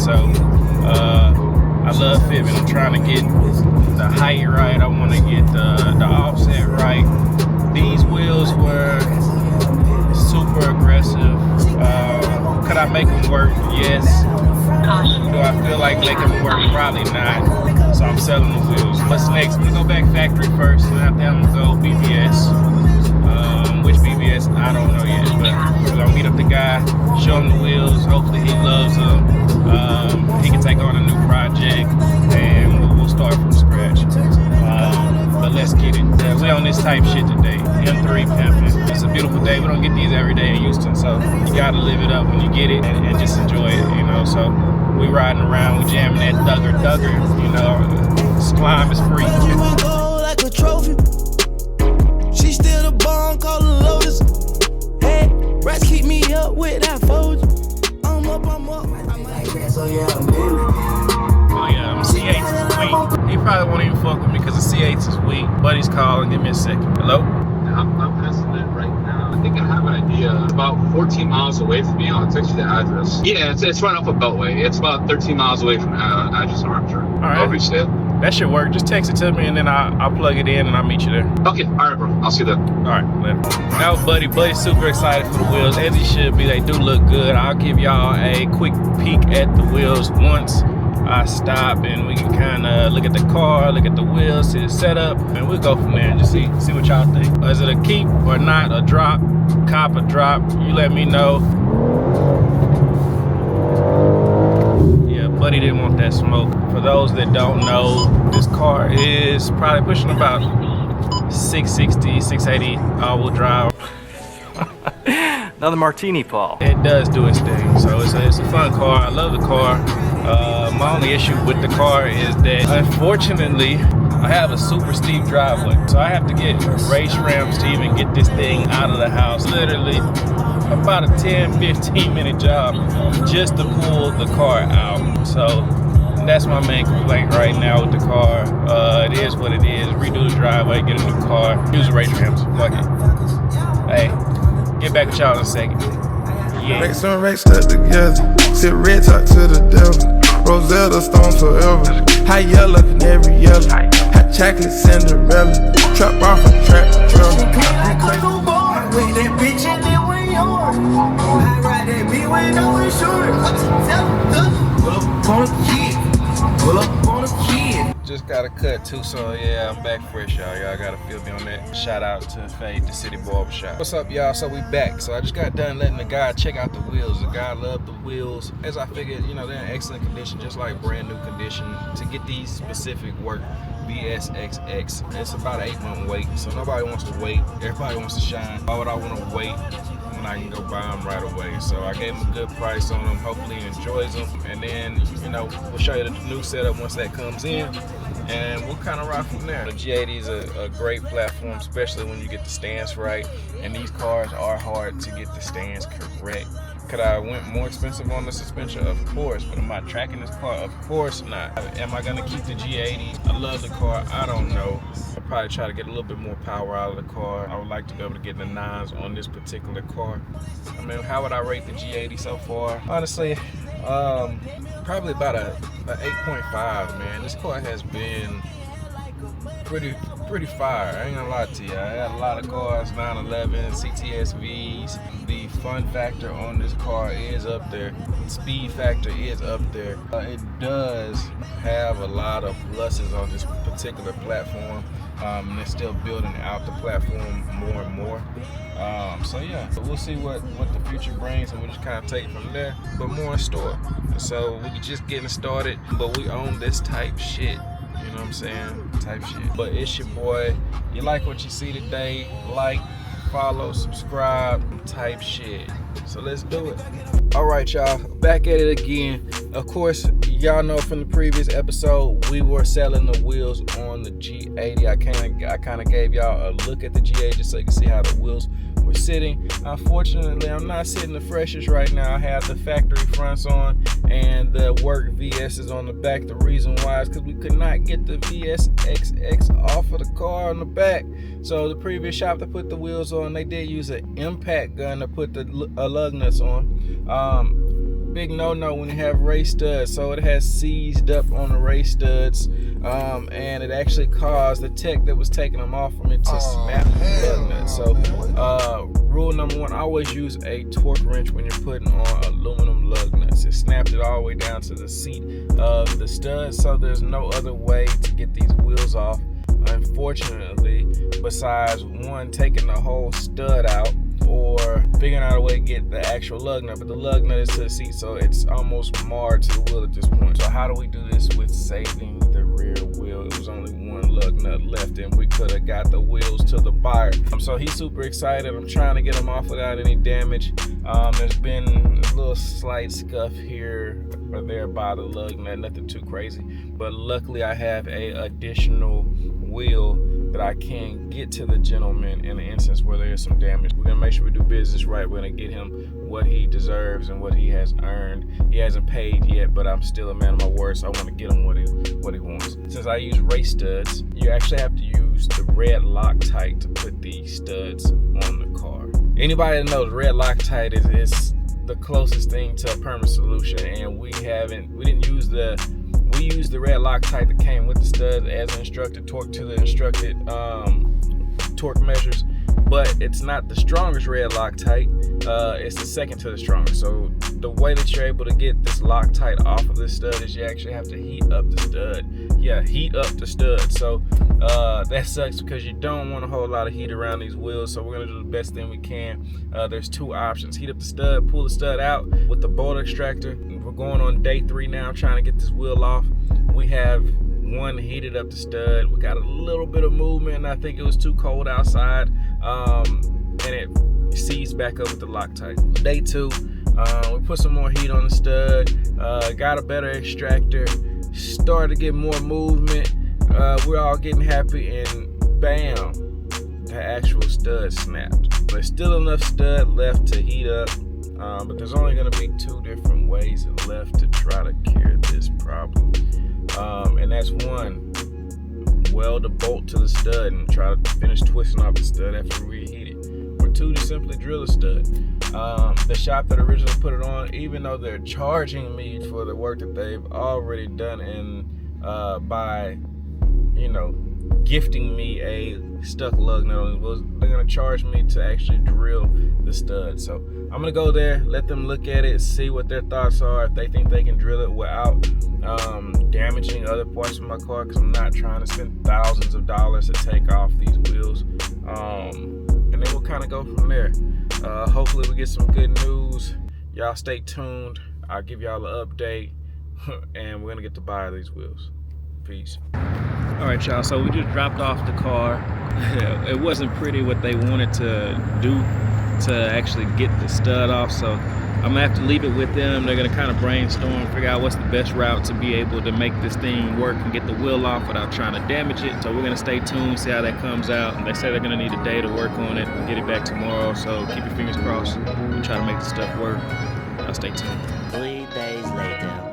So I love fitment. I'm trying to get the height right. I want to get the offset right. These wheels were super aggressive. Could I make them work? Yes. Do I feel like making them work? Probably not. So I'm selling the wheels. What's next? We go back factory first, and after that I'm gonna go BBS. Which BBS? I don't know yet, but we're gonna meet up the guy, show him the wheels. Hopefully he loves them. He can take on a new project, and we'll start from scratch. But let's get it. We on this type shit today. M3 pimping. It's a beautiful day. We don't get these every day in Houston, so you gotta live it up when you get it and just enjoy it, you know. So we riding around, we jamming that Duggar, you know. This climb is free. Like a trophy. She still the bomb, call her Lotus. Hey, rats keep me up with that fold. I'm up. I'm like that, so yeah, I'm C8 is weak. He probably won't even fuck with me because the C8 is weak. Buddy's calling. Give me a second. Hello? I'm passing it right now. I think I have an idea. It's about 14 miles away from me. I'll text you the address. Yeah, it's right off a Beltway. It's about 13 miles away from address of Armstrong. All right. Over sale. That should work. Just text it to me and then I'll plug it in and I'll meet you there. Okay. All right, bro. I'll see you there. All right, later. Now, Buddy's super excited for the wheels, as he should be. They do look good. I'll give y'all a quick peek at the wheels once I stop, and we can kind of look at the car, look at the wheels, see the setup, and we'll go from there and just see what y'all think. Is it a keep or not? A drop? Cop a drop? You let me know. Yeah, Buddy didn't want that smoke. For those that don't know, this car is probably pushing about 660, 680 all-wheel drive. Another martini, Paul. It does do its thing, so it's a fun car. I love the car. My only issue with the car is that, unfortunately, I have a super steep driveway, so I have to get race ramps to even get this thing out of the house. Literally about a 10-15 minute job just to pull the car out. So that's my main complaint right now with the car. It is what it is. Redo the driveway, get a new car, use the race ramps. Fuck it. Hey, get back with y'all in a second. Yeah. Make some racks stuck together. Sit red, talk to the devil. Rosetta Stone forever. High yellow, canary yellow. Hot chocolate Cinderella. Trap off a trap trailer. with that bitch and then we yours. I ride that bitch with no insurance. Pull up on a kid. Pull up on a kid. Just got a cut too, so yeah, I'm back fresh, y'all. Y'all gotta feel me on that. Shout out to Fade, the City Barbershop. What's up, y'all? So we back. So I just got done letting the guy check out the wheels. The guy loved the wheels. As I figured, you know, they're in excellent condition, just like brand new condition. To get these specific work, VS-XX. It's about an 8-month wait, so nobody wants to wait. Everybody wants to shine. Why would I want to wait when I can go buy them right away? So I gave him a good price on them. Hopefully he enjoys them. And then, you know, we'll show you the new setup once that comes in. And we'll kind of rock from there. The G80 is a great platform, especially when you get the stance right. And these cars are hard to get the stance correct. Could I went more expensive on the suspension? Of course. But am I tracking this car? Of course not. Am I gonna keep the G80? I love the car. I don't know. I'll probably try to get a little bit more power out of the car. I would like to be able to get the 9s on this particular car. I mean, how would I rate the G80 so far? Honestly, probably about a 8.5, man. This car has been pretty fire. I ain't gonna lie to you. I had a lot of cars, 911, CTSVs. The fun factor on this car is up there. Speed factor is up there. It does have a lot of pluses on this particular platform. And they're still building out the platform more and more. So yeah, we'll see what the future brings, and we'll just kind of take it from there. But more in store. So we just getting started, but we own this type shit. You know what I'm saying? Type shit. But it's your boy. You like what you see today? Like, follow, subscribe, type shit. So let's do it. All right, y'all. Back at it again. Of course, y'all know from the previous episode, we were selling the wheels on the G80. I kind of gave y'all a look at the G80 just so you can see how the wheels were sitting. Unfortunately, I'm not sitting the freshest right now. I have the factory fronts on and the work VS is on the back. The reason why is because we could not get the VS-XX off of the car on the back. So the previous shop that put the wheels on, they did use an impact gun to put the lug nuts on. big no-no when you have race studs. So it has seized up on the race studs, and it actually caused the tech that was taking them off from it to snap the lug nut. So rule number one, always use a torque wrench when you're putting on aluminum lug nuts. It snapped it all the way down to the seat of the stud, so there's no other way to get these wheels off, unfortunately, besides one, taking the whole stud out, or figuring out a way to get the actual lug nut. But the lug nut is to the seat, so it's almost marred to the wheel at this point. So how do we do this with saving the rear wheel? It was only one lug nut left, and we could have got the wheels to the buyer. So he's super excited. I'm trying to get him off without any damage. There's been a little slight scuff here or there by the lug nut, nothing too crazy. But luckily I have a additional wheel that I can get to the gentleman in the instance where there is some damage. We're gonna make sure we do business right. We're gonna get him what he deserves and what he has earned. He hasn't paid yet, but I'm still a man of my word, so I want to get him what he wants. Since I use race studs, you actually have to use the red Loctite to put the studs on the car. Anybody that knows, red Loctite is the closest thing to a permanent solution, and we used the red Loctite that came with the stud as instructed, torque to the instructed torque measures, but it's not the strongest red Loctite. It's the second to the strongest. So the way that you're able to get this Loctite off of this stud is you actually have to heat up the stud. Yeah, heat up the stud. So that sucks because you don't want a whole lot of heat around these wheels. So we're gonna do the best thing we can. There's two options: heat up the stud, pull the stud out with the bolt extractor. We're going on day 3 now, trying to get this wheel off. We have one heated up the stud. We got a little bit of movement. I think it was too cold outside, and it seized back up with the Loctite. Day 2, we put some more heat on the stud, got a better extractor, started to get more movement. We're all getting happy, and bam, the actual stud snapped. There's still enough stud left to heat up, but there's only going to be 2 different ways left to try to cure this problem. And that's one, weld a bolt to the stud and try to finish twisting off the stud after we reheat it. Or 2, to simply drill the stud. The shop that originally put it on, even though they're charging me for the work that they've already done, and by, gifting me a stuck lug nut, they're gonna charge me to actually drill the stud. So I'm gonna go there, let them look at it, see what their thoughts are, if they think they can drill it without damaging other parts of my car, because I'm not trying to spend thousands of dollars to take off these wheels. And then we'll kind of go from there. Hopefully we get some good news. Y'all stay tuned. I'll give y'all an update, and we're gonna get to buy these wheels. Peace. All right, y'all, so we just dropped off the car. It wasn't pretty what they wanted to do to actually get the stud off, so I'm gonna have to leave it with them. They're gonna kind of brainstorm, figure out what's the best route to be able to make this thing work and get the wheel off without trying to damage it. So we're gonna stay tuned, see how that comes out. And they say they're gonna need a day to work on it and get it back tomorrow, so keep your fingers crossed. We'll try to make the stuff work. I'll stay tuned. 3 days later.